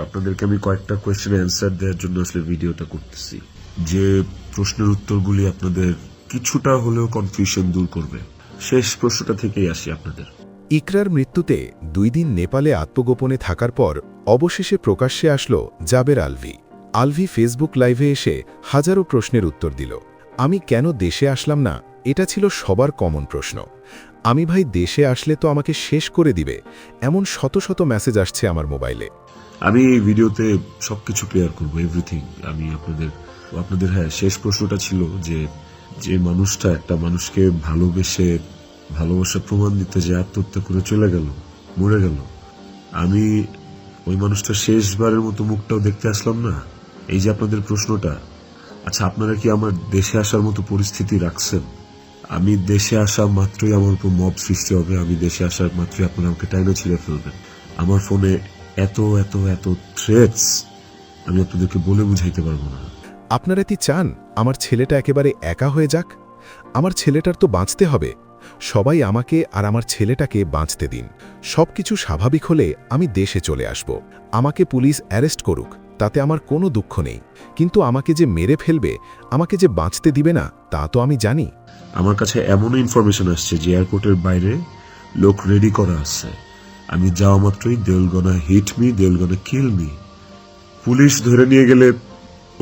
আপনাদেরকে আমি কয়েকটা কোয়েশ্চেনের অ্যান্সার দেওয়ার জন্য আসলে ভিডিওটা করতেছি, যে প্রশ্নের উত্তরগুলি আপনাদের কিছুটা হলেও কনফিউশন দূর করবে। শেষ প্রশ্নটা থেকেই আসি আপনাদের। ইকরার মৃত্যুতে 2 দিন নেপালে আত্মগোপনে থাকার পর অবশেষে প্রকাশ্যে আসলো জাবের আলভি। আলভি ফেসবুক লাইভে এসে হাজারো প্রশ্নের উত্তর দিল। আমি কেন দেশে আসলাম না, এটা ছিল সবার কমন প্রশ্ন। আমি ভাই দেশে আসলে তো আমাকে শেষ করে দিবে, এমন শত শত মেসেজ আসছে আমার মোবাইলে। আমি এই ভিডিওতে সবকিছু ক্লিয়ার করবো, এভরিথিং। আমি আপনাদের শেষ প্রশ্নটা ছিল যে মানুষটা একটা মানুষকে ভালোবেসে ভালোবাসা প্রমাণ দিতে যে আত্মহত্যা করে চলে গেল, মরে গেল, আমি ওই মানুষটা শেষবারের মতো মুখটাও দেখতে আসলাম না। এই যে আপনাদের প্রশ্নটা, আচ্ছা আপনারা কি আমার দেশে আসার মতো পরিস্থিতি রাখছেন? আমি দেশে আসা মাত্রই আমার উপর মব সৃষ্টি হবে, আমি দেশে আসার মাত্রই আপনারা আমাকে টাইনা ছিঁড়ে ফেলবেন। আমার ফোনে এত এত এত থ্রেটস আমি আপনাদেরকে বলে বুঝাইতে পারবো না। আপনারা কি চান আমার ছেলেটা একেবারে একা হয়ে যাক? আমার ছেলেটার তো বাঁচতে হবে। সবাই আমাকে আর আমার ছেলেটাকে বাঁচতে দিন। সবকিছু স্বাভাবিক হলে আমি দেশে চলে আসব। আমাকে পুলিশ অ্যারেস্ট করুক, তাতে আমার কোনো দুঃখ নেই। কিন্তু আমাকে যে মেরে ফেলবে, আমাকে যে বাঁচতে দিবে না, তা তো আমি জানি। আমার কাছে এমনও ইনফরমেশন আসছে যে এয়ারপোর্টের বাইরে লোক রেডি করা আছে। আমি যাওয়া মাত্রই they will gonna hit me, they will gonna kill me. Police ধরে নিয়ে গেলে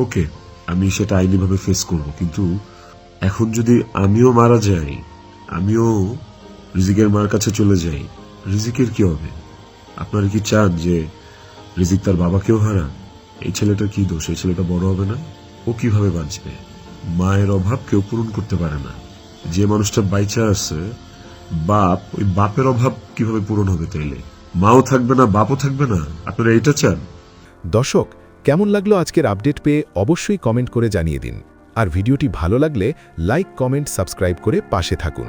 ওকে, আমি সেটা আইনিভাবে ফেস করব, কিন্তু এখন যদি আমিও মারা যাই, আমিও রিজিকের মার কাছে চলে যাই, রিজিকের কি হবে? আপনারা কি চান যে রিজিক তার বাবাকেও হারা? এই ছেলেটার কি দোষ? এই ছেলেটা বড় হবে না, ও কিভাবে বাঁচবে? মায়ের অভাব কেউ পূরণ করতে পারে না। যে মানুষটা বাইচা আছে বাপ, ওই বাপের অভাব কিভাবে পূরণ হবে? তাইলে মাও থাকবে না, বাপও থাকবে না। আপনারা এটা চান? দর্শক, কেমন লাগলো আজকের আপডেট পেয়ে অবশ্যই কমেন্ট করে জানিয়ে দিন। আর ভিডিওটি ভালো লাগলে লাইক, কমেন্ট, সাবস্ক্রাইব করে পাশে থাকুন।